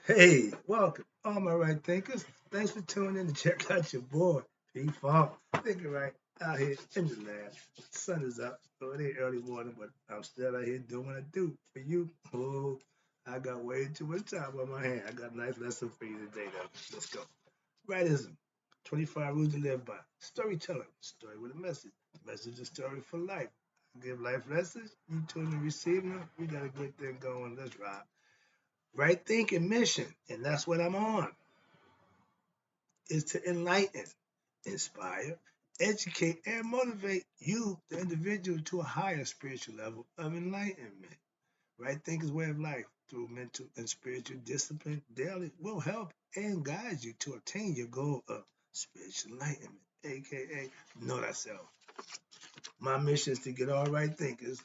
Hey, welcome, all my right thinkers. Thanks for tuning in to check out your boy, P-Funk. Thinking right out here in the lab. The sun is up, so it ain't early morning, but I'm still out here doing what I do for you. Oh, I got way too much time on my hand. I got a nice lesson for you today, though. Let's go. Rightism, 25 rules to live by. Storytelling, story with a message. Message is story for life. I give life lessons. You tune and receive them. We got a good thing going. Let's ride. Right thinking mission, and that's what I'm on, is to enlighten, inspire, educate, and motivate you, the individual, to a higher spiritual level of enlightenment. Right thinking's way of life through mental and spiritual discipline daily will help and guide you to attain your goal of spiritual enlightenment, aka know thyself. My mission is to get all right thinkers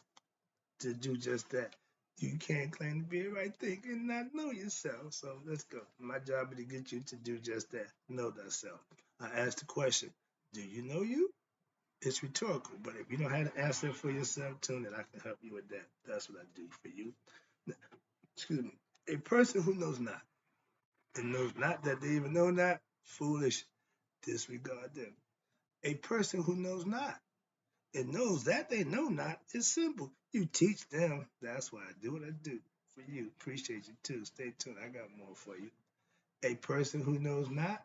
to do just that. You can't claim to be a right thinker and not know yourself. So let's go. My job is to get you to do just that. Know thyself. I asked the question, do you know you? It's rhetorical, but if you don't have an answer for yourself, tune in. I can help you with that. That's what I do for you. Excuse me. A person who knows not and knows not that they even know not, foolish, disregard them. A person who knows not and knows that they know not is simple. You teach them. That's why I do what I do for you. Appreciate you too. Stay tuned. I got more for you. A person who knows not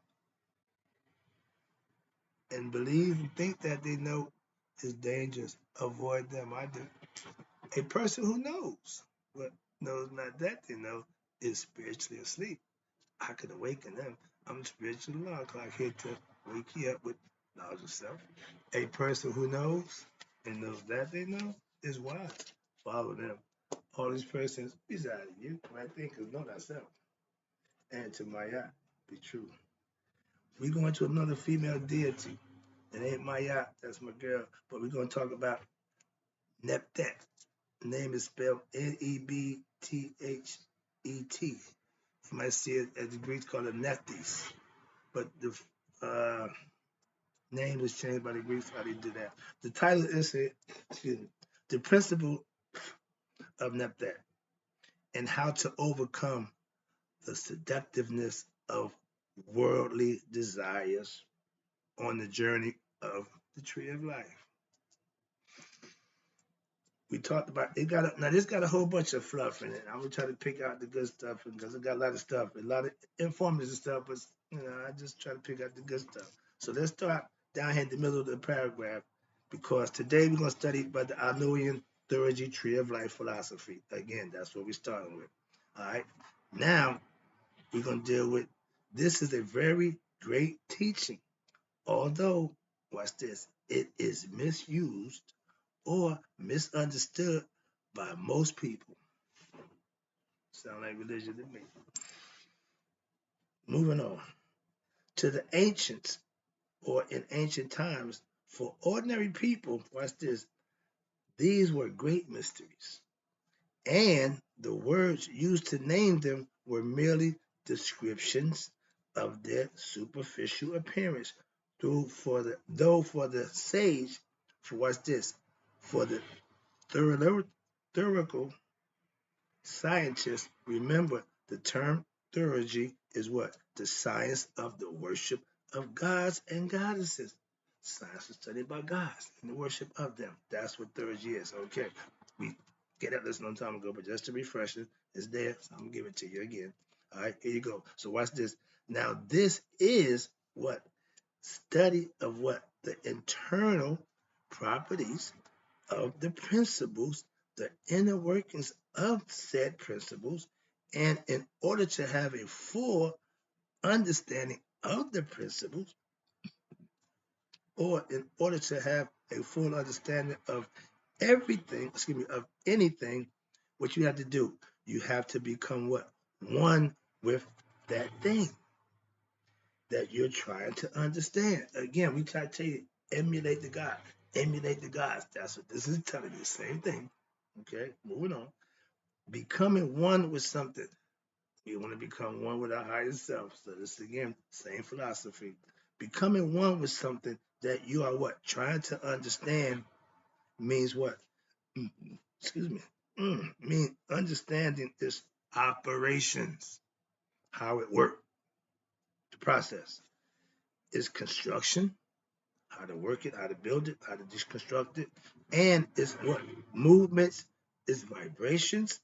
and believe and think that they know is dangerous. Avoid them. I do. A person who knows but knows not that they know is spiritually asleep. I can awaken them. I'm a spiritual alarm clock here to wake you up with knowledge of self. A person who knows and knows that they know is wise. Follow them. All these persons reside in you. Right thinkers know thyself. And to Maya, be true. We're going to another female deity. It ain't Maya, that's my girl. But we're going to talk about Nebthet. The name is spelled Nebthet. You might see it as the Greeks call it Nephthys. But the name was changed by the Greeks. How they did that? The title is excuse me, the principle of Nebthet and how to overcome the seductiveness of worldly desires on the journey of the tree of life. We talked about it. Now this got a whole bunch of fluff in it. I'm gonna try to pick out the good stuff because it got a lot of stuff, a lot of informative stuff, but I just try to pick out the good stuff. So let's start down here in the middle of the paragraph because today we're gonna study about the Anuian Theurgy Tree of Life philosophy. Again, that's what we're starting with. All right. Now we're gonna deal with this is a very great teaching, although watch this, it is misused or misunderstood by most people. Sound like religion to me. Moving on. To the ancients, or in ancient times, for ordinary people, watch this, these were great mysteries. And the words used to name them were merely descriptions of their superficial appearance. Though for the sage, for what's this? For the theoretical scientists, remember the term theurgy is what? The science of the worship of gods and goddesses. Science is studied by gods and the worship of them. That's what theurgy is. Okay. We get that lesson a long time ago, but just to refresh it, it's there. So I'm gonna give it to you again. All right, here you go. So watch this. Now, this is what? Study of what? The internal properties of the principles, the inner workings of said principles, and in order to have a full understanding of the principles, or in order to have a full understanding of everything, excuse me, of anything, what you have to do, you have to become what? One with that thing that you're trying to understand. Again, we try to tell you, emulate the God, emulate the gods. That's what this is telling you. Same thing. Okay, moving on. Becoming one with something. We want to become one with our higher self. So this again, same philosophy. Becoming one with something that you are what? Trying to understand means what? Excuse me. Mean understanding its operations. how it works, the process. It's construction, how to work it, how to build it, how to deconstruct it, and it's what? Movements, it's vibrations,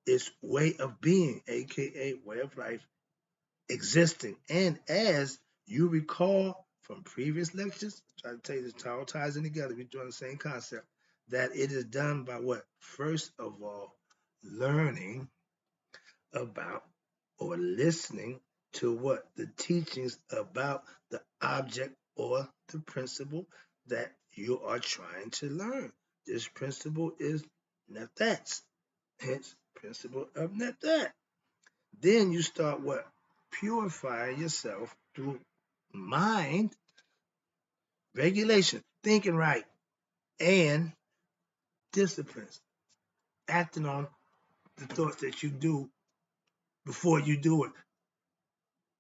it's way of being, aka way of life, existing. And as you recall from previous lectures, I try to tell you this all ties in together, we're doing the same concept, that it is done by what? First of all, learning about or listening to what? The teachings about the object or the principle that you are trying to learn. This principle is Nebthet, hence principle of Nebthet. Then you start what? Purifying yourself through mind regulation, thinking right, and disciplines, acting on the thoughts that you do before you do it.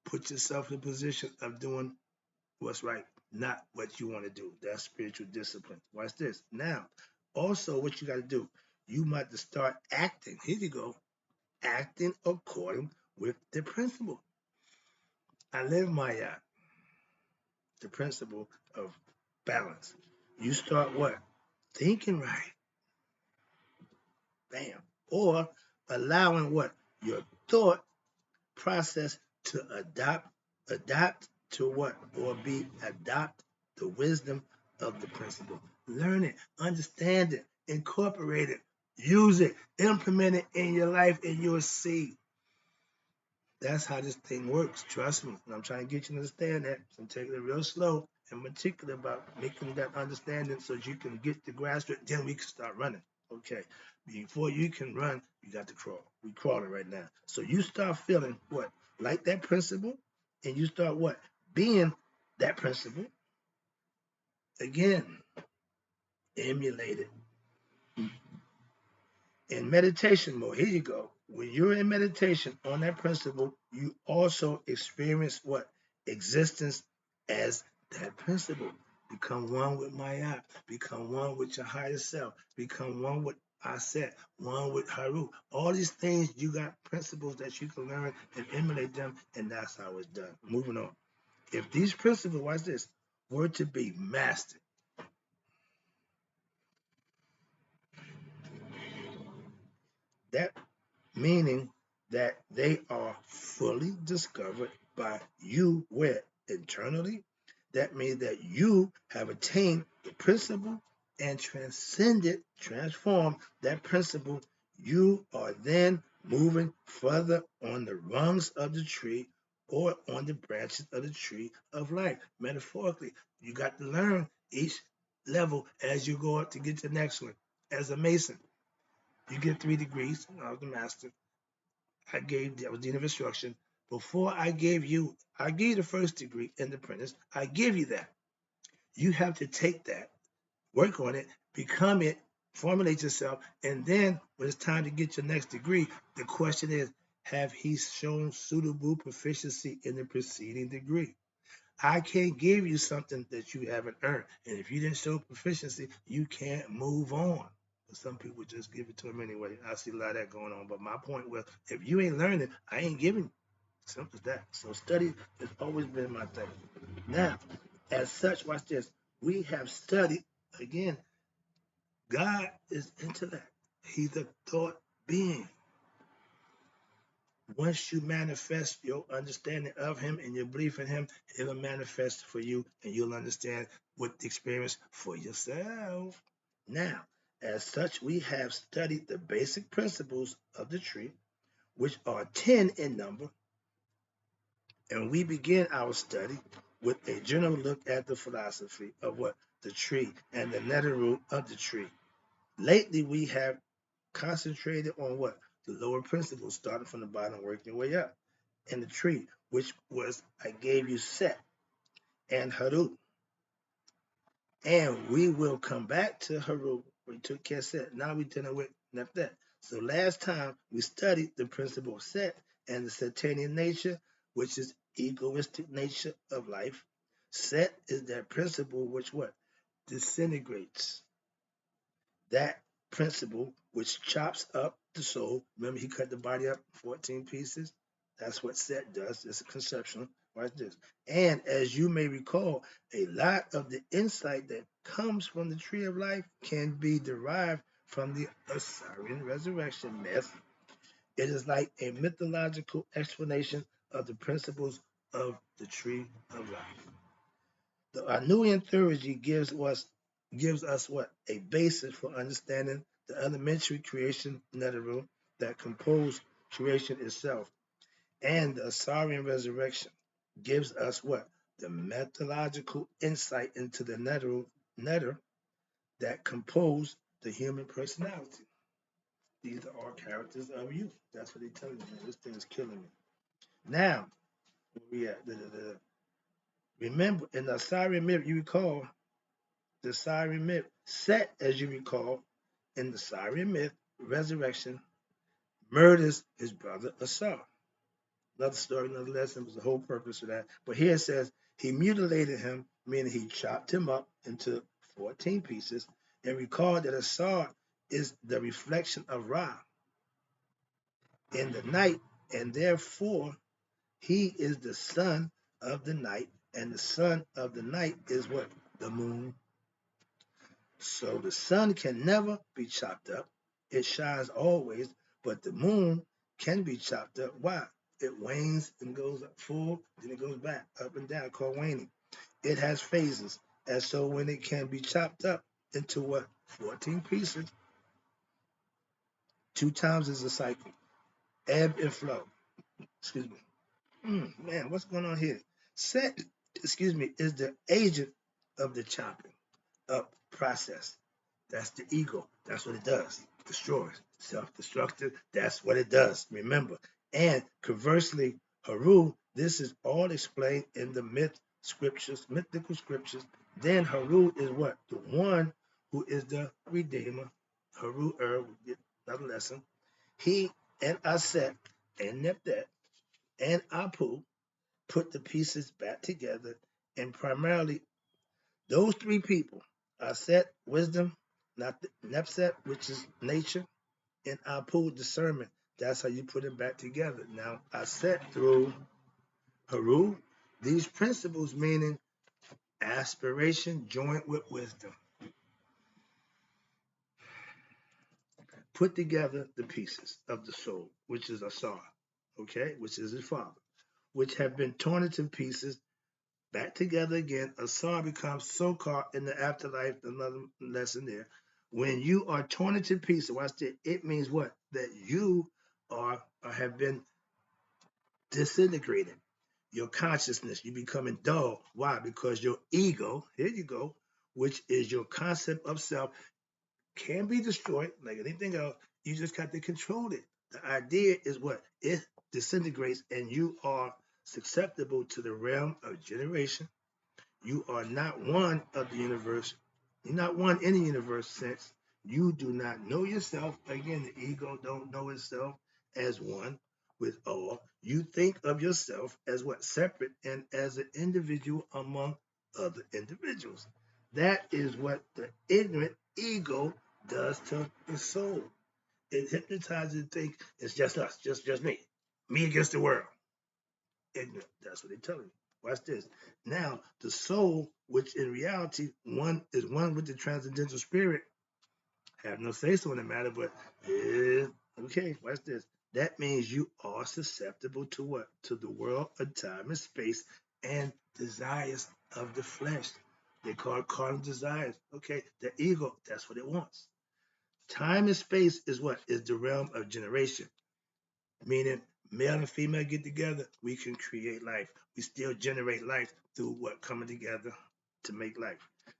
Put yourself in a position of doing what's right, not what you want to do. That's spiritual discipline. Watch this. Now, also what you got to do, you might start acting. Here you go. Acting according with the principle. I live my the principle of balance. You start what? Thinking right. Bam. Or allowing what? Your thought process to adapt to what? Or adopt the wisdom of the principle. Learn it, understand it, incorporate it, use it, implement it in your life, and you'll see. That's how this thing works. Trust me. And I'm trying to get you to understand that. So I'm taking it real slow and particular about making that understanding so you can get the grasp it. Then we can start running. Okay. Before you can run, you got to crawl. We crawling right now. So you start feeling what? Like that principle, and you start what? Being that principle. Again, emulate it. In meditation mode, here you go. When you're in meditation on that principle, you also experience what? Existence as that principle. Become one with Maya. Become one with your higher self. Become one with Aset. One with Haru. All these things, you got principles that you can learn and emulate them, and that's how it's done. Moving on. If these principles, watch this, were to be mastered, that meaning that they are fully discovered by you where internally. That means that you have attained the principle and transcended, transformed that principle. You are then moving further on the rungs of the tree or on the branches of the tree of life. Metaphorically, you got to learn each level as you go up to get to the next one. As a mason, you get 3 degrees. I was the master. I was dean of instruction. Before I gave you the first degree in the apprentice. I give you that. You have to take that, work on it, become it, formulate yourself, and then when it's time to get your next degree, the question is, have he shown suitable proficiency in the preceding degree? I can't give you something that you haven't earned. And if you didn't show proficiency, you can't move on. But some people just give it to them anyway. I see a lot of that going on. But my point was, if you ain't learning, I ain't giving you. Simple as that. So study has always been my thing. Now, as such, watch this. We have studied, again, God is intellect. He's a thought being. Once you manifest your understanding of him and your belief in him, it'll manifest for you and you'll understand what the experience for yourself. Now, as such, we have studied the basic principles of the tree, which are 10 in number, and we begin our study with a general look at the philosophy of what? The tree and the nether root of the tree. Lately, we have concentrated on what? The lower principles, starting from the bottom, working your way up. And the tree, which was I gave you Set and Haru. And we will come back to Haru. We took care of Set. Now we're dealing with Nebthet. So last time we studied the principle of Set and the Setanian nature, which is egoistic nature of life. Set is that principle which what? Disintegrates. That principle which chops up the soul. Remember, he cut the body up 14 pieces. That's what set does. It's a conceptual. Watch this. And as you may recall, a lot of the insight that comes from the tree of life can be derived from the Assyrian resurrection myth. It is like a mythological explanation of the principles of the tree of life. The Anuian theology gives us what? A basis for understanding the elementary creation netherworld that compose creation itself. And the Assyrian resurrection gives us what? The methodological insight into the nether that compose the human personality. These are all characters of you. That's what they tell you, man. This thing is killing me. Now, where we at? Remember, in the Assyrian myth, you recall the Assyrian myth, Set, as you recall, in the Assyrian myth, resurrection, murders his brother Asar. Another story, another lesson was the whole purpose of that. But here it says he mutilated him, meaning he chopped him up into 14 pieces. And recall that Asar is the reflection of Ra in the night, and therefore he is the son of the night, and the son of the night is what? The moon. So the sun can never be chopped up. It shines always, but the moon can be chopped up. Why? It wanes and goes up full, then it goes back up and down, called waning. It has phases. And so when it can be chopped up into what? 14 pieces, two times is a cycle. Ebb and flow. Excuse me. Man, what's going on here? Set, is the agent of the chopping up process. That's the ego. That's what it does. Destroys. Self-destructive. That's what it does. Remember. And conversely, Haru, this is all explained in the mythical scriptures. Then Haru is what? The one who is the redeemer. Haru we get another lesson. He and Aset and Nebthet and Apu put the pieces back together, and primarily those three people are set wisdom, not the Nebthet, which is nature, and Apu discernment. That's how you put it back together. Now, I set through Haru these principles, meaning aspiration joined with wisdom. Put together the pieces of the soul, which is Asar, okay, which is his father, which have been torn into pieces back together again. Asar becomes so caught in the afterlife. Another lesson there. When you are torn into pieces, watch this. It means what? That you are or have been disintegrated. Your consciousness, you becoming dull. Why? Because your ego, here you go, which is your concept of self, can be destroyed like anything else. You just got to control it. The idea is what? It disintegrates and you are susceptible to the realm of generation. You are not one of the universe. You're not one in the universe since you do not know yourself. Again, the ego don't know itself as one with all. You think of yourself as what? Separate and as an individual among other individuals. That is what the ignorant ego does to the soul. It hypnotizes and think it's just us, just me against the world. Ignorant. That's what they're telling you. Watch this. Now, the soul, which in reality one is one with the transcendental spirit, have no say so in the matter, but okay, watch this. That means you are susceptible to what? To the world of time and space and desires of the flesh. They call it carnal desires. Okay, the ego, that's what it wants. Time and space is what? Is the realm of generation, meaning male and female get together, we can create life. We still generate life through what? Coming together to make life.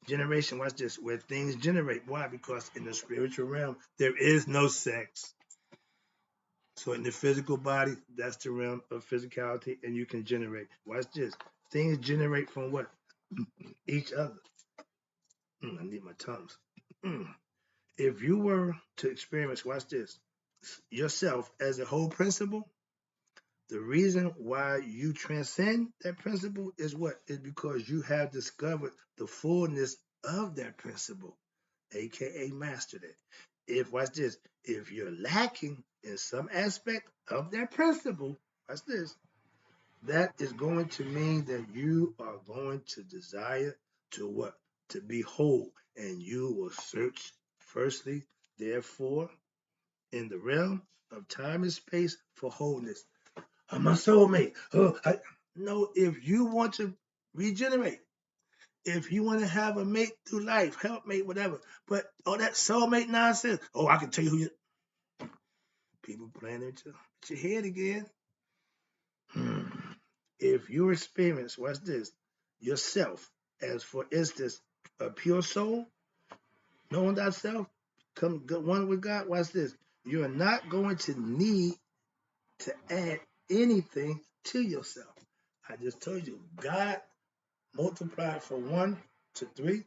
Generation, watch this, where things generate. Why? Because in the spiritual realm, there is no sex. So in the physical body, that's the realm of physicality, and you can generate. Watch this. Things generate from what? Each other. I need my tongues. If you were to experience, watch this, yourself as a whole principle, the reason why you transcend that principle is what? Is because you have discovered the fullness of that principle, aka mastered it. If watch this, if you're lacking in some aspect of that principle, Watch this. That is going to mean that you are going to desire to what? To be whole. And you will search firstly, therefore, in the realm of time and space for wholeness. I'm my soulmate. No, if you want to regenerate, if you want to have a mate through life, helpmate, whatever, but all that soulmate nonsense, oh, I can tell you who you. People playing into your head again. If you experience, what's this, yourself, as for instance, a pure soul, knowing thyself, come one with God, watch this. You're not going to need to add anything to yourself. I just told you, God multiplied from 1 to 3.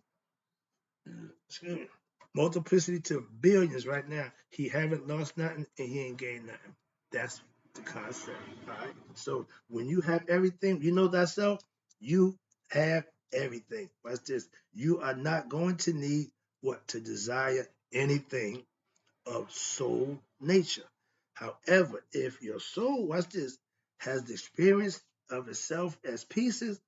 Excuse me. Multiplicity to billions right now. He haven't lost nothing and he ain't gained nothing. That's the concept. All right. So when you have everything, you know thyself, you have everything. Watch this. You are not going to need what? To desire anything of soul nature. However, if your soul, watch this, has the experience of itself as pieces,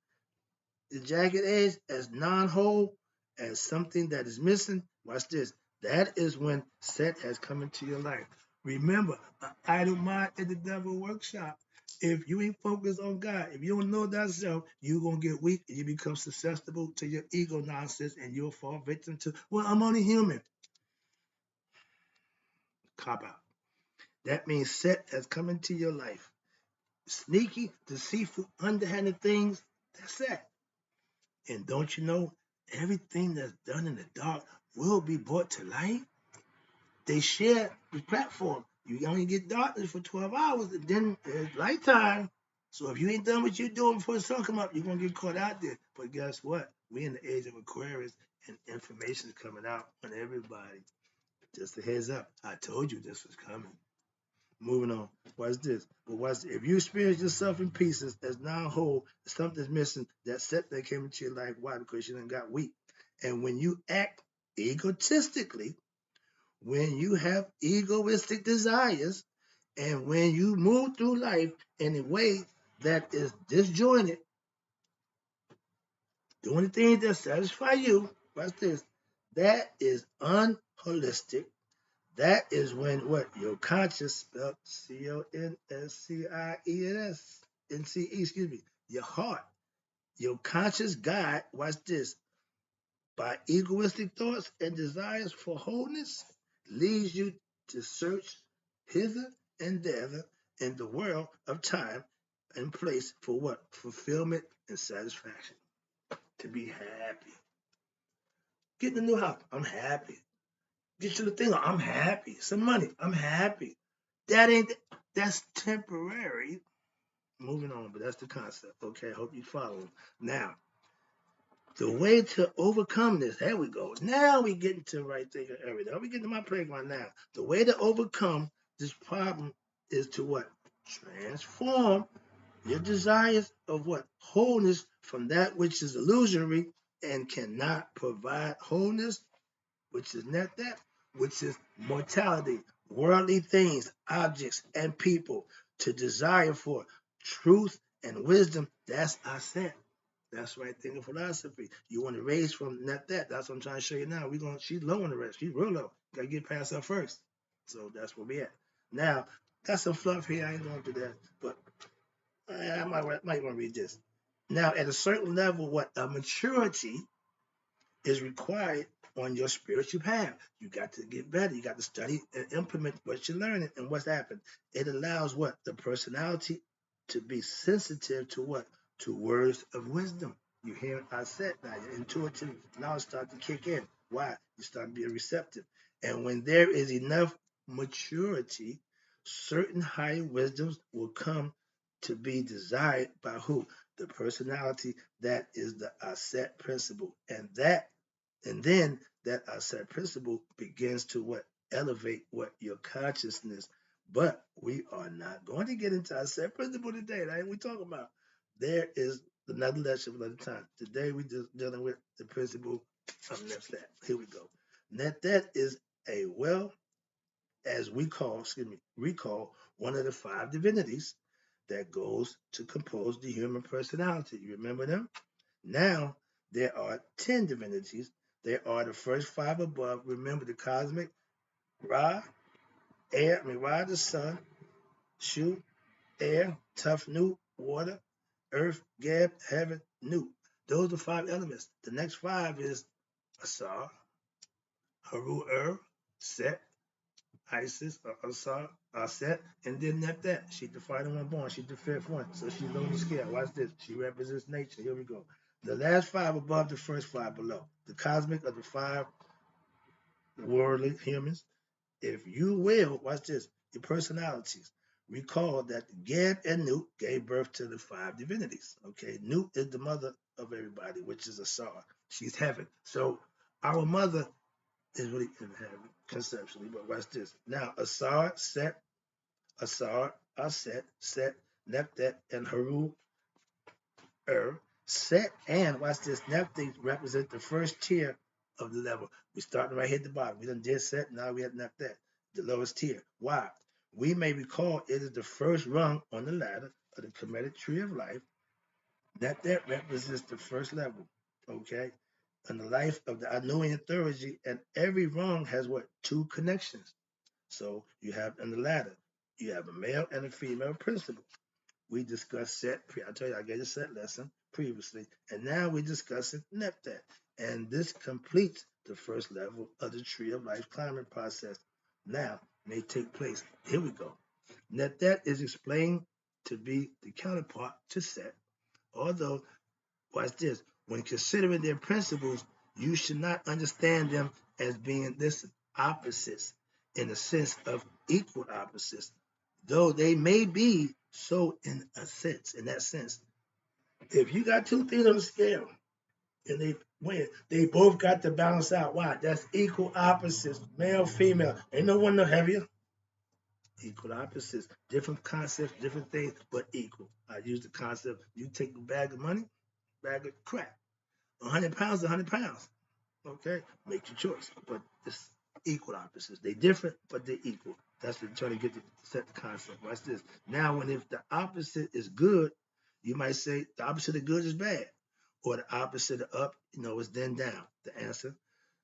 the jagged edge as non-whole, as something that is missing, watch this. That is when set has come into your life. Remember, an idle mind is the devil workshop. If you ain't focused on God, if you don't know thyself, you're going to get weak and you become susceptible to your ego nonsense and you'll fall victim to, well, I'm only human. Cop out. That means set has come into your life. Sneaky, deceitful, underhanded things, that's that. And don't you know, everything that's done in the dark will be brought to light? They share the platform. You only get darkness for 12 hours, and then it's lighttime. So if you ain't done what you're doing before the sun come up, you're going to get caught out there. But guess what? We're in the age of Aquarius, and information is coming out on everybody. Just a heads up. I told you this was coming. Moving on. Watch this. But watch this. If you experience yourself in pieces as non-whole, something's missing. That set that came into your life. Why? Because you done got weak. And when you act egotistically, when you have egoistic desires, and when you move through life in a way that is disjointed, doing the things that satisfy you, watch this. That is unholistic. That is when what? Your conscious, spelled CONSCIENS, excuse me, your heart, your conscious guide, watch this, by egoistic thoughts and desires for wholeness, leads you to search hither and thither in the world of time and place for what? Fulfillment and satisfaction. To be happy. Get the new house, I'm happy. Get you the thing, I'm happy. Some money, I'm happy. That's temporary. Moving on, but that's the concept. Okay, I hope you follow. Now, the way to overcome this, there we go. Now we get into the right thing of everything. We get to my playground now. The way to overcome this problem is to what? Transform your desires of what? Wholeness from that which is illusory and cannot provide wholeness, which is not that, which is mortality, worldly things, objects, and people, to desire for truth and wisdom. That's Aset. That's right thing of philosophy. You want to raise from not that. That's what I'm trying to show you now. She's low on the rest. She's real low. Gotta get past her first. So that's where we at. Now, that's some fluff here. I ain't going to do that. But I might want to read this. Now, at a certain level, what a maturity is required on your spiritual path. You got to get better. You got to study and implement what you're learning and what's happened. It allows what? The personality to be sensitive to what? To words of wisdom. You hear I said now, your intuitive knowledge start to kick in. Why? You start being receptive. And when there is enough maturity, certain higher wisdoms will come to be desired by who? The personality that is the Aset principle. And then that Aset principle begins to what? Elevate what? Your consciousness. But we are not going to get into Aset principle today. That ain't what we talking about. There is another lecture another time. Today we just dealing with the principle of Nebthet. Here we go. Nebthet is a as we call one of the 5 divinities that goes to compose the human personality. You remember them? Now, there are 10 divinities. There are the first 5 above. Remember the cosmic, Ra, air, Ra the sun, Shu, air, tough, Nu, water, earth, Geb, heaven, Nu. Those are the 5 elements. The next 5 is Asar, Haru, Set, Isis, Asar, Aset, and then Nebthet. She's the final one born. She's the 5th one. So she's on the scale. Watch this. She represents nature. Here we go. The last 5 above, the first 5 below. The cosmic of the 5 worldly humans. If you will, watch this, your personalities. Recall that Geb and Nut gave birth to the 5 divinities. Okay, Nut is the mother of everybody, which is Asar. She's heaven. So our mother is really in heaven conceptually, but watch this. Now, Asar, Aset, Set, Nepthet, and Haru, Set, and watch this, Nepthet represent the first tier of the level. We're starting right here at the bottom. We done did Set, now we have Nepthet, the lowest tier. Why? We may recall it is the first rung on the ladder of the Kemetic tree of life. Nepthet represents the first level, okay? In the life of the Anuian theurgy, and every rung has what? 2 connections. So you have in the ladder, you have a male and a female principle. We discussed Set. I told you I gave a Set lesson previously, and now we're discussing Nepthet. And this completes the first level of the tree of life climbing process. Now may take place. Here we go. Nepthet is explained to be the counterpart to Set, although, watch this, when considering their principles, you should not understand them as being, listen, opposites in the sense of equal opposites, though they may be so in a sense, in that sense. If you got 2 things on the scale and they win, they both got to balance out. Why? That's equal opposites, male, female. Ain't no one no heavier. Equal opposites, different concepts, different things, but equal. I use the concept, you take a bag of money, bag of crap. 100 pounds, 100 pounds. Okay? Make your choice. But it's equal opposites. They're different, but they're equal. That's what you're trying to get to set the concept. Watch this. Now, if the opposite is good, you might say the opposite of good is bad. Or the opposite of up, is then down. The answer.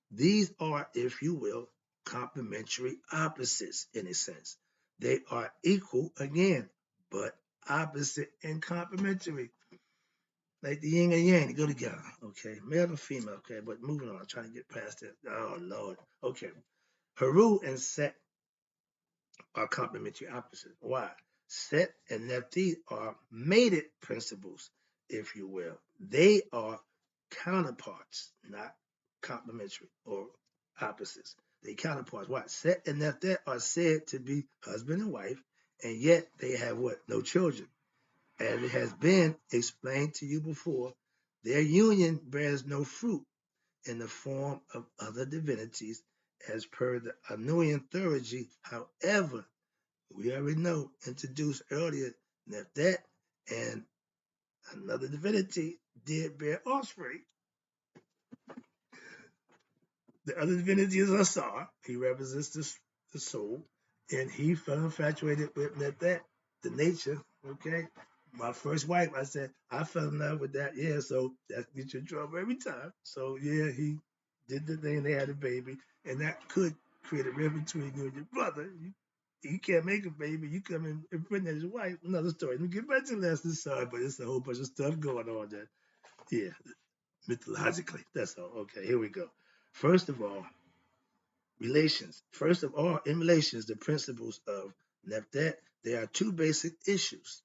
These are, if you will, complementary opposites in a sense. They are equal again, but opposite and complementary. Like the yin and yang, they go together. Okay, male and female. Okay, but moving on, trying to get past that. Oh Lord. Okay, Haru and Set are complementary opposites. Why? Set and Nepthet are mated principles, if you will. They are counterparts, not complementary or opposites. They counterparts. Why? Set and Nepthet are said to be husband and wife, and yet they have what? No children. As it has been explained to you before, their union bears no fruit in the form of other divinities, as per the Anuian theurgy. However, we already know, introduced earlier, that and another divinity did bear offspring. The other divinity is Asar. He represents the soul, and he fell infatuated with Nebthet, the nature. Okay, my first wife, I said I fell in love with that. Yeah, so that gets you in trouble every time. So yeah, he did the thing. They had a baby, and that could create a rift between you and your brother. You can't make a baby. You come in and pregnant his wife. Another story. Let me get back to the lesson. Sorry, but it's a whole bunch of stuff going on there. Yeah, mythologically. That's all. Okay, here we go. First of all, relations. First of all, in relations, the principles of Nebthet, there are 2 basic issues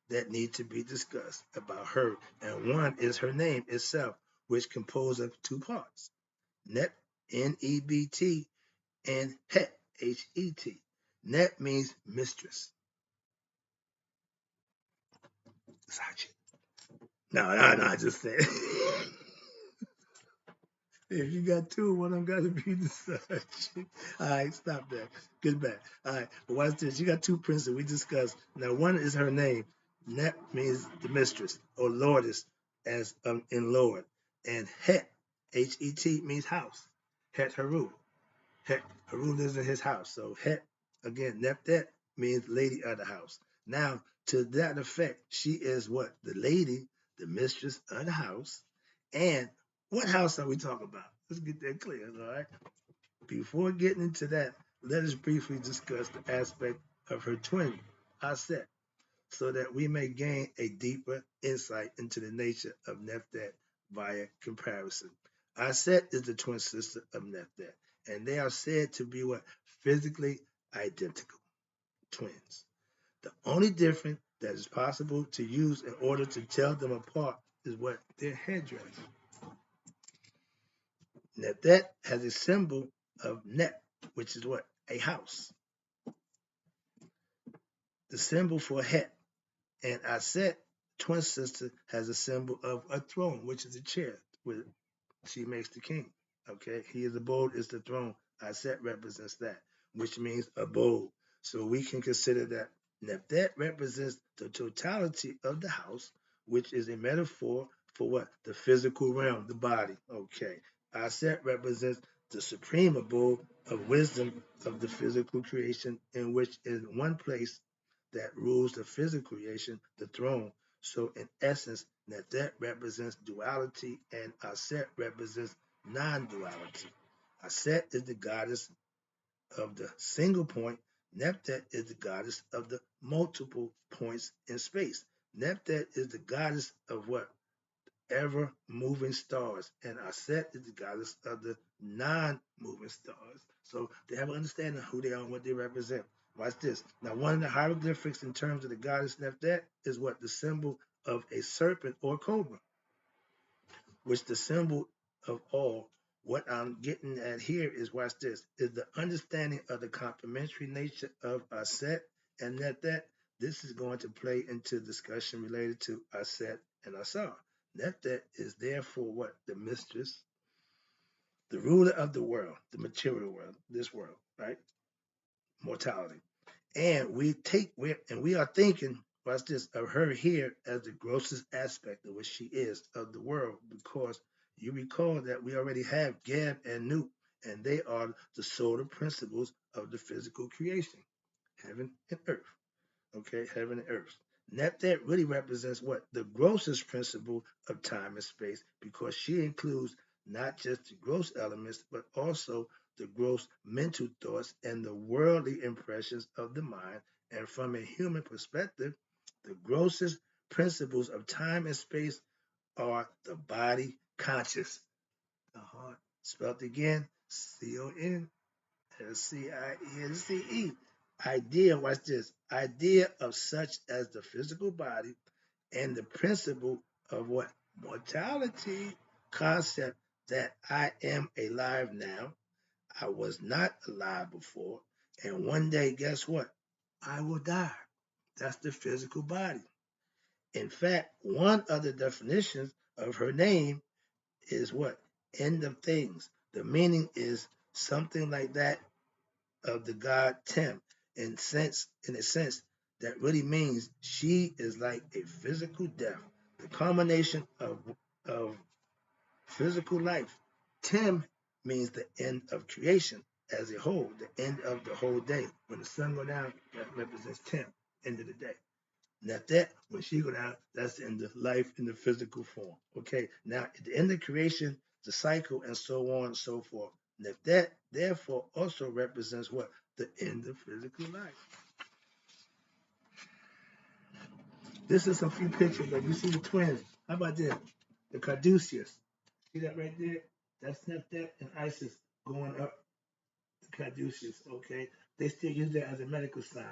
that need to be discussed about her, and one is her name itself, which composed of 2 parts. Net, N-E-B-T, and Het, H-E-T. Net means mistress. No, I just said. If you got 2, one of them got to be the subject. All right, stop that. Get back. All right, but watch this. You got 2 princes we discussed. Now, one is her name. Net means the mistress or lordess, as in Lord. And Het, H-E-T, means house. Het Haru. Het Haru lives in his house. So Het, again, Nebthet means lady of the house. Now, To that effect, she is what? The lady, the mistress of the house. And what house are we talking about? Let's get that clear, all right? Before getting into that, let us briefly discuss the aspect of her twin, Aset, so that we may gain a deeper insight into the nature of Nebthet via comparison. Aset is the twin sister of Nebthet, and they are said to be what? Physically identical twins. The only difference that is possible to use in order to tell them apart is what? Their headdress. Nebthet has a symbol of Neb, which is what? A house. The symbol for Het. And Aset, twin sister, has a symbol of a throne, which is a chair, where she makes the king. Okay, he is abode is the throne. Aset represents that, which means abode. So we can consider that Nebthet represents the totality of the house, which is a metaphor for what? The physical realm, the body. Okay. Aset represents the supreme abode of wisdom of the physical creation, in which is one place that rules the physical creation, the throne. So in essence, Nebthet represents duality and Aset represents non-duality. Aset is the goddess of the single point. Nebthet is the goddess of the multiple points in space. Nebthet is the goddess of what? Ever moving stars. And Aset is the goddess of the non-moving stars. So they have an understanding of who they are and what they represent. Watch this. Now, one of the hieroglyphics in terms of the goddess Nebthet is what? The symbol of a serpent or cobra, which the symbol of all. What I'm getting at here is, watch this, is the understanding of the complementary nature of Aset and Nebthet. This is going to play into discussion related to Aset and Asar. Nebthet is therefore what? The mistress, the ruler of the world, the material world, this world, right? Mortality. And we are thinking, watch this, of her here as the grossest aspect of what she is of the world, because you recall that we already have Geb and Nu, and they are the solar principles of the physical creation, heaven and earth. Okay, heaven and earth. Nebthet really represents what? The grossest principle of time and space, because she includes not just the gross elements, but also the gross mental thoughts and the worldly impressions of the mind. And from a human perspective, the grossest principles of time and space are the body conscious. The heart, spelled again, CON CIENCE. Idea, watch this. Idea of such as the physical body and the principle of what? Mortality. Concept that I am alive now. I was not alive before. And one day, guess what? I will die. That's the physical body. In fact, one of the definitions of her name is what? End of things. The meaning is something like that of the god Tem, in a sense that really means she is like a physical death, the culmination of physical life. Tem means the end of creation as a whole, the end of the whole day. When the sun go down, that represents Tem, end of the day. Not that when she go down, that's the end of life in the physical form. Okay, now at the end of creation, the cycle, and so on and so forth. And if that therefore also represents what? The end of physical life. This is a few pictures, but you see the twins. How about this? The Caduceus. See that right there? That's Nebthet and Isis going up the Caduceus, okay? They still use that as a medical sign.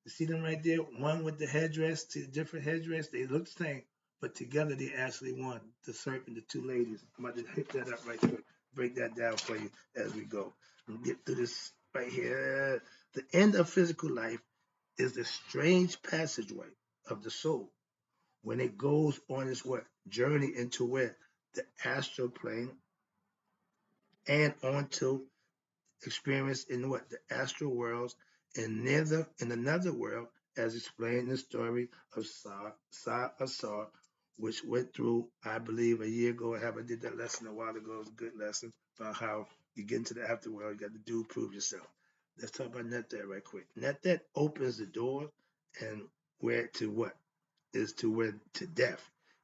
You see them right there? One with the headdress, two different headdress. They look the same, but together they actually one. The serpent, the two ladies. I'm about to hit that up right quick. Break that down for you as we go. And get through this right here. The end of physical life is the strange passageway of the soul when it goes on its what? Journey into where? The astral plane and onto experience in what? The astral worlds and neither in another world, as explained in the story of Sa Asar, which went through, I believe, a year ago. I did that lesson a while ago. It was a good lesson about how you get into the afterworld, you got to do prove yourself. Let's talk about Nebthet right quick. Nebthet opens the door and where to what? Is to where to death.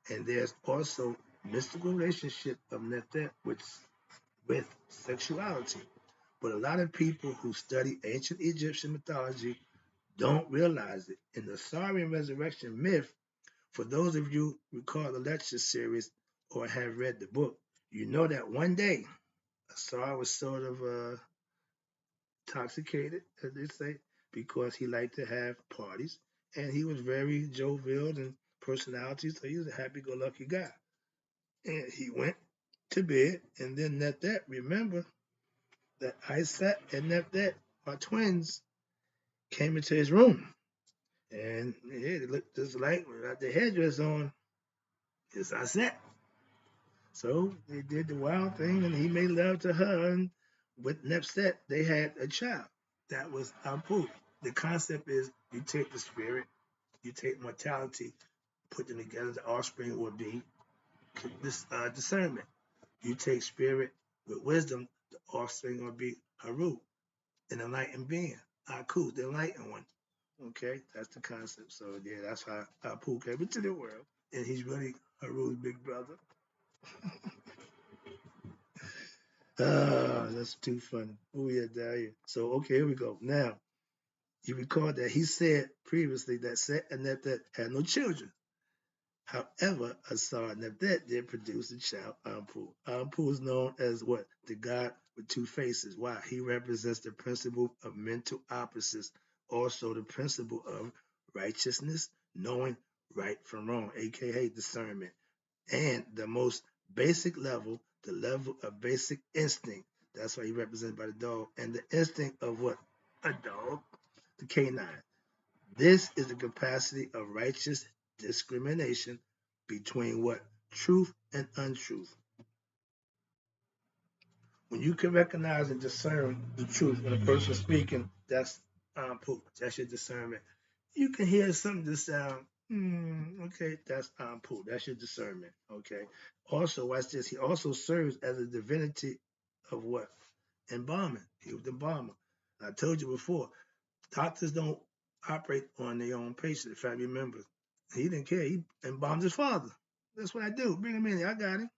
And there's also mystical relationship of Nebthet with sexuality. But a lot of people who study ancient Egyptian mythology don't realize it. In the Saurian resurrection myth, for those of you who recall the lecture series or have read the book, you know that one day Asar was sort of intoxicated, as they say, because he liked to have parties, and he was very jovial and personality, so he was a happy-go-lucky guy. And he went to bed, and then Nebthet, remember that Isaac and Nebthet are twins, came into his room, and yeah, they looked just like without the headdress on. It's Isaac. So they did the wild thing, and he made love to her, and with Nebthet, they had a child. That was Apu. The concept is you take the spirit, you take mortality, put them together, the offspring would be this discernment. You take spirit with wisdom, the offspring will be Haru, an enlightened being. Aku, the enlightened one. Okay, that's the concept. So yeah, that's how Apu came into the world. And he's really Haru's big brother. Ah, that's too funny. Oh yeah, down here. So okay, here we go. Now, you recall that he said previously that Set and Nebthet had no children. However, Asar Nebthet did produce a child, Anpu. Anpu is known as what? The god with two faces. Why? He represents the principle of mental opposites, also the principle of righteousness, knowing right from wrong, aka discernment. And the most basic level, the level of basic instinct. That's why he represented by the dog. And the instinct of what? A dog, the canine. This is the capacity of righteous discrimination between what? Truth and untruth. When you can recognize and discern the truth when a person's speaking, that's poop. That's your discernment. You can hear something that sound, okay, that's poop. That's your discernment. Okay. Also, watch this. He also serves as a divinity of what? Embalming. He was the embalmer. I told you before, doctors don't operate on their own patients, if I remember. He didn't care. He embalmed his father. That's what I do. Bring him in. I got him.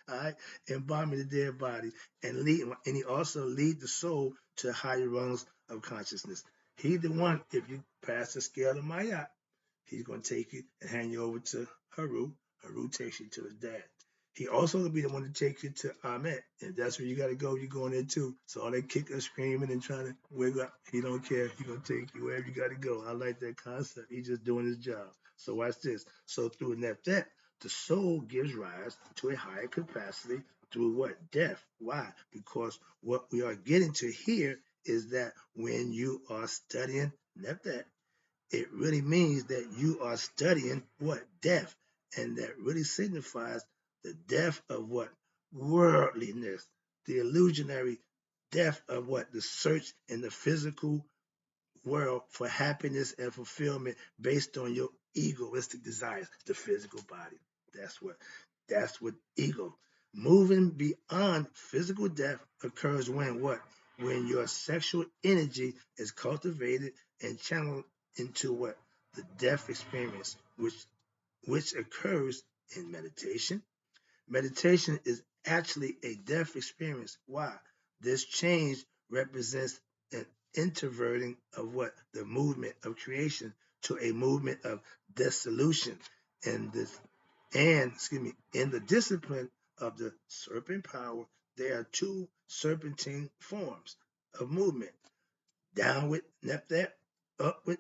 All right. Embalming the dead body. And he also lead the soul to higher rungs of consciousness. He's the one, if you pass the scale of Mayat, he's going to take you and hand you over to Haru. Haru takes you to his dad. He also will be the one to take you to Ahmet. If that's where you got to go, you're going there too. So all that kicking, screaming, and trying to wiggle up, he don't care. He's going to take you wherever you got to go. I like that concept. He's just doing his job. So watch this. So through Nebthet, the soul gives rise to a higher capacity through what? Death. Why? Because what we are getting to here is that when you are studying Nebthet, it really means that you are studying what? Death. And that really signifies the death of what? Worldliness. The illusionary death of what? The search in the physical world for happiness and fulfillment based on your egoistic desires, the physical body. That's what ego. Moving beyond physical death occurs when what? When your sexual energy is cultivated and channeled into what? The death experience, which occurs in meditation. Meditation is actually a death experience. Why? This change represents an introverting of what? The movement of creation to a movement of dissolution. And this in the discipline of the serpent power, there are two serpentine forms of movement. Downward Nebthet, upward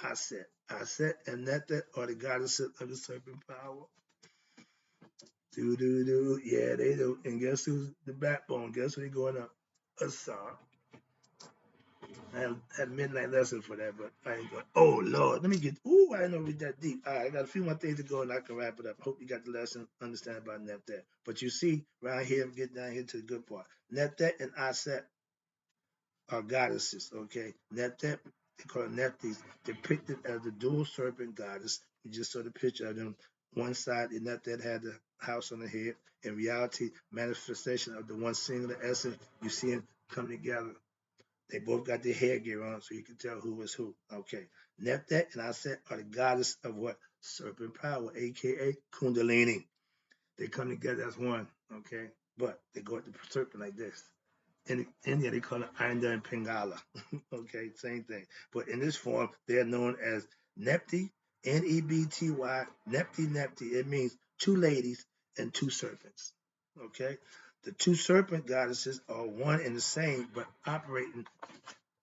Aset. Aset and Nebthet are the goddesses of the serpent power. Do. Yeah, they do. And guess who's the backbone? Guess who they going up? Asar. I had a midnight lesson for that, but I ain't going. Oh Lord, let me get. Ooh, I didn't know read that deep. All right, I got a few more things to go, and I can wrap it up. Hope you got the lesson, understand about Nebthet. But you see, right here, get down here to the good part. Nebthet and Aset are goddesses. Okay, Nebthet, they call it Nephthys, depicted as the dual serpent goddess. You just saw the picture of them. One side, the Nebthet had the house on the head. In reality, manifestation of the one singular essence. You see them come together. They both got their hair gear on, so you can tell who is who. Okay. Nebthet and Aset are the goddess of what? Serpent power, aka Kundalini. They come together as one, okay? But they go at the serpent like this. In India, they call it Ainda and Pingala. Okay, same thing. But in this form, they are known as Nepti, Nebty, Nepti. It means two ladies and two serpents. Okay? The two serpent goddesses are one and the same, but operating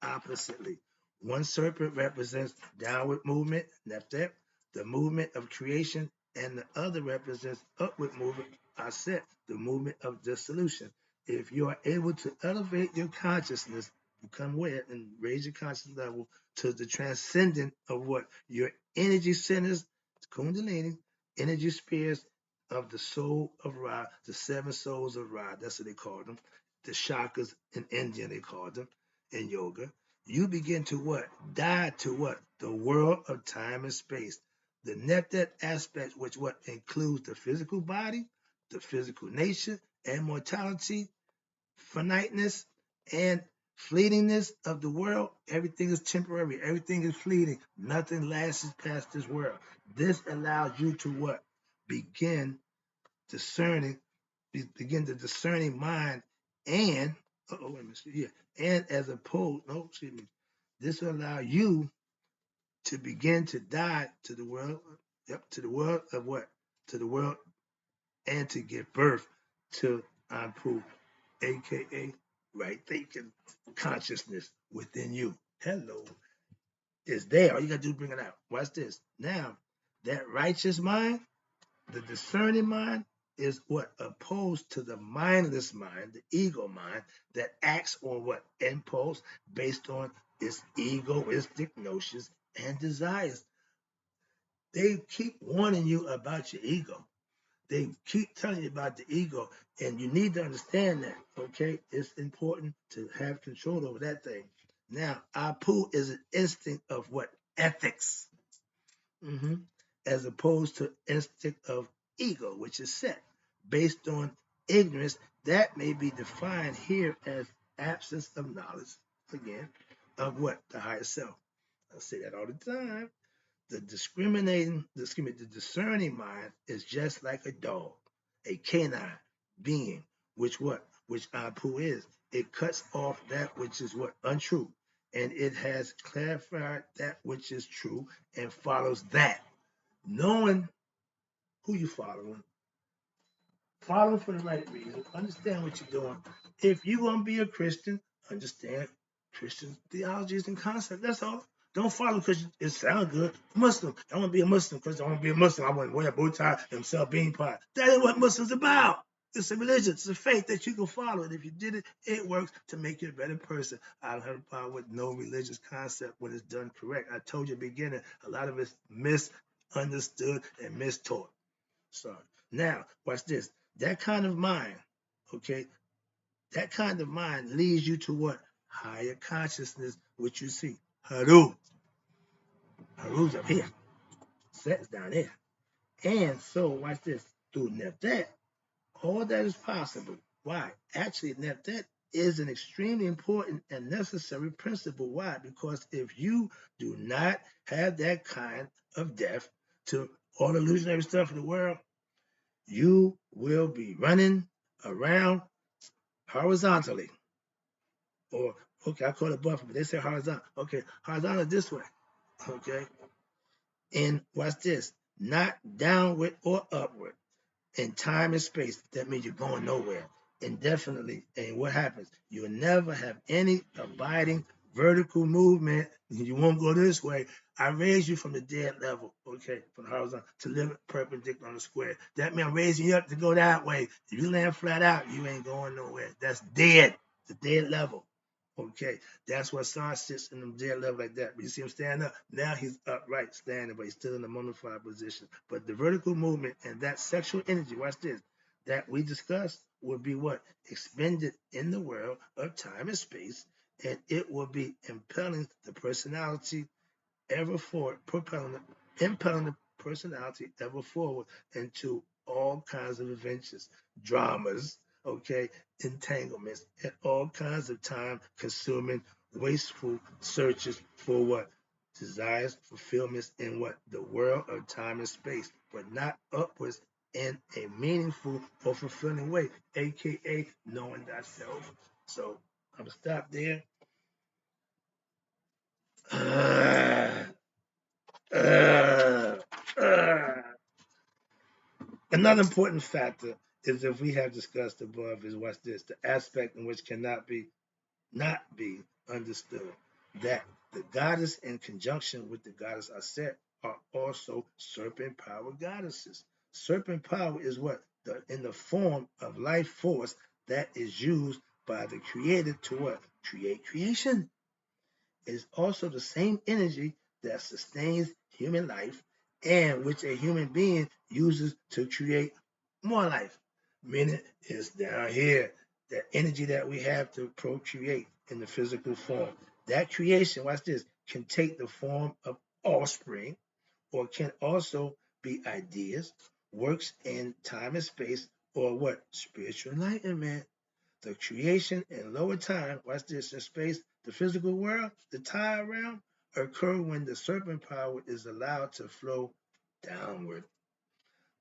oppositely. One serpent represents downward movement, Nebthet, the movement of creation, and the other represents upward movement, Aset, the movement of dissolution. If you are able to elevate your consciousness, become aware and raise your consciousness level to the transcendent of what your energy centers, Kundalini, energy spheres of the soul of Ra, the seven souls of Ra, that's what they call them. The chakras in India, they call them in yoga. You begin to what? Die to what? The world of time and space. The Nebthet aspect, which what includes the physical body, the physical nature, and mortality, finiteness, and fleetingness of the world. Everything is temporary. Everything is fleeting. Nothing lasts past this world. This allows you to what? Begin discerning, begin the discerning mind, and wait a minute, yeah, and as opposed, no, excuse me, this will allow you to begin to die to the world, yep, to the world of what? To the world, and to give birth to Anpu, aka right thinking consciousness within you. Hello. It's there. All you gotta do is bring it out. Watch this. Now, that righteous mind, the discerning mind, is what? Opposed to the mindless mind, the ego mind, that acts on what? Impulse based on its egoistic notions and desires. They keep warning you about your ego. They keep telling you about the ego, and you need to understand that, okay? It's important to have control over that thing. Now, Apu is an instinct of what? Ethics, hmm as opposed to instinct of ego, which is set based on ignorance that may be defined here as absence of knowledge, again, of what? The higher self. I say that all the time. The discerning mind is just like a dog, a canine being, which what? Which Apu is. It cuts off that which is what? Untrue. And it has clarified that which is true and follows that. Knowing who you following, follow for the right reason, understand what you're doing. If you're going to be a Christian, understand Christian theologies and concepts. That's all. Don't follow because it sounds good. Muslim. I want to be a Muslim because I want to be a Muslim. I want to wear a bow tie and sell bean pie. That ain't what Muslim's about. It's a religion. It's a faith that you can follow. And if you did it, it works to make you a better person. I don't have a problem with no religious concept when it's done correct. I told you at the beginning, a lot of it's misunderstood and mistaught. Sorry. Now, watch this. That kind of mind, okay, that kind of mind leads you to what? Higher consciousness, which you see. Haru. Haru's up here. Set's down there. And so, watch this. Through Nebthet, all that is possible. Why? Actually, Nebthet is an extremely important and necessary principle. Why? Because if you do not have that kind of depth to all illusionary stuff in the world, you will be running around horizontally. Or, okay, I call it buffer, but they say horizontal. Okay, horizontal this way. Okay. And watch this. Not downward or upward. In time and space, that means you're going nowhere indefinitely. And what happens? You'll never have any abiding vertical movement. You won't go this way. I raise you from the dead level, okay, from the horizontal to live perpendicular on the square. That means I'm raising you up to go that way. If you land flat out, you ain't going nowhere. That's dead. The dead level. Okay, that's why Son sits in the dead level like that. But you see him stand up. Now he's upright, standing, but he's still in the mummified position. But the vertical movement and that sexual energy, watch this, that we discussed will be what? Expended in the world of time and space, and it will be impelling the personality ever forward, impelling the personality ever forward into all kinds of adventures, dramas, okay, entanglements, and all kinds of time consuming, wasteful searches for what? desires fulfillments in what? The world of time and space, but not upwards in a meaningful or fulfilling way, aka knowing thyself. So I'm gonna stop there. Uh, uh. Another important factor is if we have discussed above is what's this? The aspect in which cannot be not be understood. That the goddess in conjunction with the goddess Aset are also serpent power goddesses. Serpent power is what? In the form of life force that is used by the creator to what? Create creation. Is also the same energy that sustains human life and which a human being uses to create more life. Meaning it's down here, that energy that we have to procreate in the physical form. That creation, watch this, can take the form of offspring or can also be ideas, works in time and space, or what? Spiritual enlightenment. The creation in lower time, watch this, in space, the physical world, the time realm, occur when the serpent power is allowed to flow downward.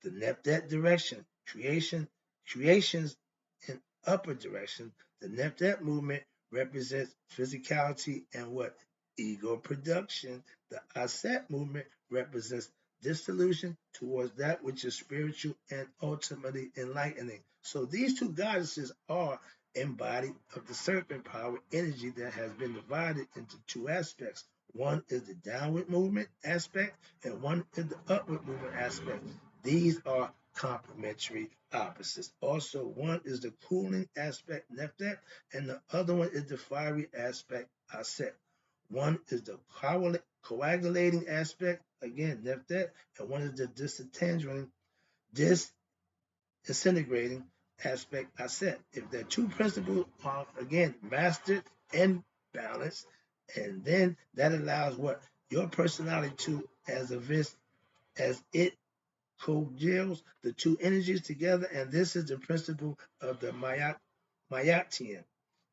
The Nebthet direction, creations in upper direction. The Nebthet movement represents physicality and what? Ego production. The Aset movement represents dissolution towards that which is spiritual and ultimately enlightening. So these two goddesses are embodied of the serpent power energy that has been divided into two aspects. One is the downward movement aspect, and one is the upward movement aspect. These are complementary opposites. Also, one is the cooling aspect, Nebthet, and the other one is the fiery aspect, Aset. One is the coagulating aspect, again, Nebthet, and one is the disintegrating aspect, Aset. If the two principles are, again, mastered and balanced, and then that allows what? Your personality to, as it co-gels the two energies together, and this is the principle of the Mayatian,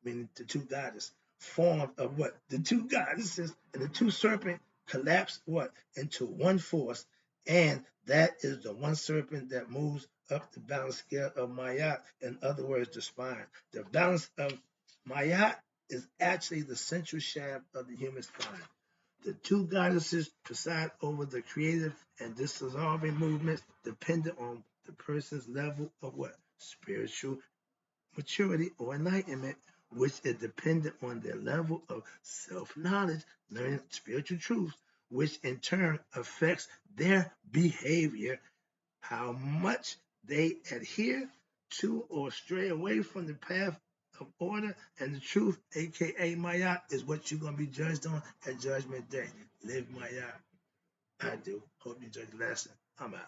meaning the two goddesses, formed of what? The two goddesses and the two serpent collapse what? Into one force, and that is the one serpent that moves up the balance scale of Mayat, in other words, the spine. The balance of Mayat is actually the central shaft of the human spine. The two goddesses preside over the creative and dissolving movements dependent on the person's level of what? Spiritual maturity or enlightenment, which is dependent on their level of self-knowledge, learning spiritual truths, which in turn affects their behavior, how much they adhere to or stray away from the path of order and the truth, aka Maya, is what you're going to be judged on at Judgment Day. Live Maya. I do. Hope you enjoyed the lesson. I'm out.